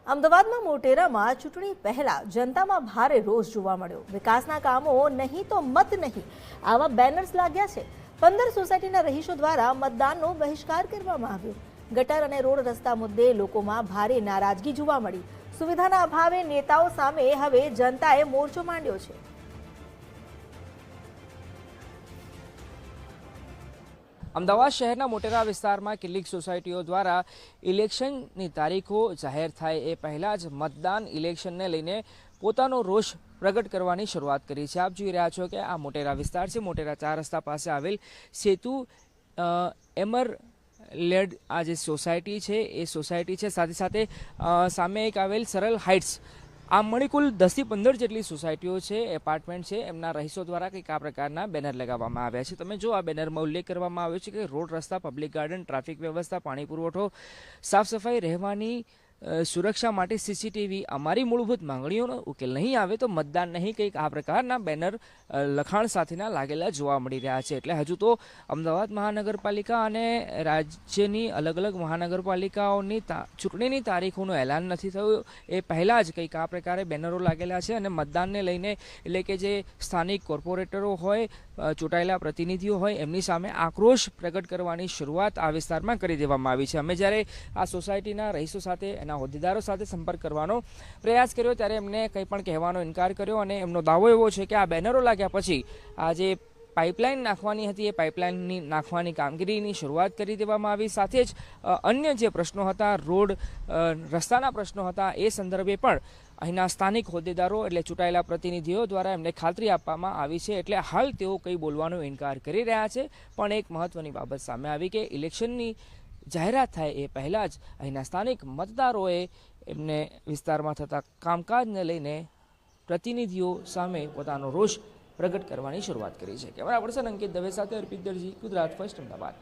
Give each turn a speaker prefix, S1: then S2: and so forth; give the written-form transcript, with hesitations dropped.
S1: અમદાવાદમાં મોટેરામાં ચૂંટણી પહેલા જનતામાં ભારે રોષ જોવા મળ્યો। વિકાસના કામો નહીં તો મત નહીં, આવા બેનર્સ લાગ્યા છે। 15 સોસાયટીના રહીશો દ્વારા મતદાનનો બહિષ્કાર કરવામાં આવ્યો। ગટર અને રોડ રસ્તા મુદ્દે લોકોમાં ભારે નારાજગી જોવા મળી। સુવિધાના અભાવે નેતાઓ સામે હવે જનતાએ મોરચો માંડ્યો છે।
S2: અમદાવાદ શહેરના મોટેરા વિસ્તારમાં કેટલીક સોસાયટીઓ દ્વારા ઇલેક્શનની તારીખો જાહેર થાય એ પહેલાં જ મતદાન ઇલેક્શનને લઈને પોતાનો રોષ પ્રગટ કરવાની શરૂઆત કરી છે। આપ જોઈ રહ્યા છો કે આ મોટેરા વિસ્તાર છે। મોટેરા 4 રસ્તા પાસે આવેલ સેતુ એમર લેડ આ જે સોસાયટી છે એ સોસાયટી છે। સાથે સાથે સામે એક આવેલ સરળ હાઇટ્સ, આમ મળી કુલ 10 થી 15 જેટલી સોસાયટીઓ છે, એપાર્ટમેન્ટ છે, એમના રહીશો દ્વારા કંઈક આ પ્રકારના બેનર લગાવવામાં આવ્યા છે। તમે જો આ બેનરમાં ઉલ્લેખ કરવામાં આવ્યો છે કે રોડ રસ્તા, પબ્લિક ગાર્ડન, ટ્રાફિક વ્યવસ્થા, પાણી પુરવઠો, સાફ સફાઈ, રહેવાની સુરક્ષા માટે સીસીટીવી, અમારી મૂળભૂત માંગણીઓનો ઉકેલ નહીં આવે તો મતદાન નહીં, કંઈક આ પ્રકારના બેનર લખાણ સાથેના લાગેલા જોવા મળી રહ્યા છે। એટલે હજુ તો અમદાવાદ મહાનગરપાલિકા અને રાજ્યની અલગ અલગ મહાનગરપાલિકાઓની ચૂંટણીની તારીખોનું એલાન નથી થયું એ પહેલાં જ કંઈક આ પ્રકારે બેનરો લાગેલા છે અને મતદાનને લઈને એટલે કે જે સ્થાનિક કોર્પોરેટરો હોય, ચૂંટાયેલા પ્રતિનિધિઓ હોય, એમની સામે આક્રોશ પ્રગટ કરવાની શરૂઆત આ વિસ્તારમાં કરી દેવામાં આવી છે। અમે જ્યારે આ સોસાયટીના રહીશો સાથે, એના હોદ્દેદારો સાથે સંપર્ક કરવાનો પ્રયાસ કર્યો ત્યારે એમને કંઈ પણ કહેવાનો ઇનકાર કર્યો અને એમનો દાવો એવો છે કે આ બેનરો લાગ્યા પછી આ જે પાઇપલાઇન નાખવાની હતી એ પાઇપલાઇનની નાખવાની કામગીરીની શરૂઆત કરી દેવામાં આવી। સાથે જ અન્ય જે પ્રશ્નો હતા, રોડ રસ્તાના પ્રશ્નો હતા, એ સંદર્ભે પણ અહીંના સ્થાનિક હોદ્દેદારો એટલે ચૂંટાયેલા પ્રતિનિધિઓ દ્વારા એમને ખાતરી આપવામાં આવી છે। એટલે હાલ તેઓ કંઈ બોલવાનો ઇનકાર કરી રહ્યા છે। પણ એક મહત્વની બાબત સામે આવી કે ઇલેક્શનની જાહેરાત થાય એ પહેલાં જ અહીંના સ્થાનિક મતદારોએ એમને વિસ્તારમાં થતા કામકાજને લઈને પ્રતિનિધિઓ સામે પોતાનો રોષ પ્રગટ કરવાની શરૂઆત કરી છે। કેમેરા પર્સન અંકિત દવે સાથે અર્પિત દરજી, ગુજરાત ફર્સ્ટ, અમદાવાદ।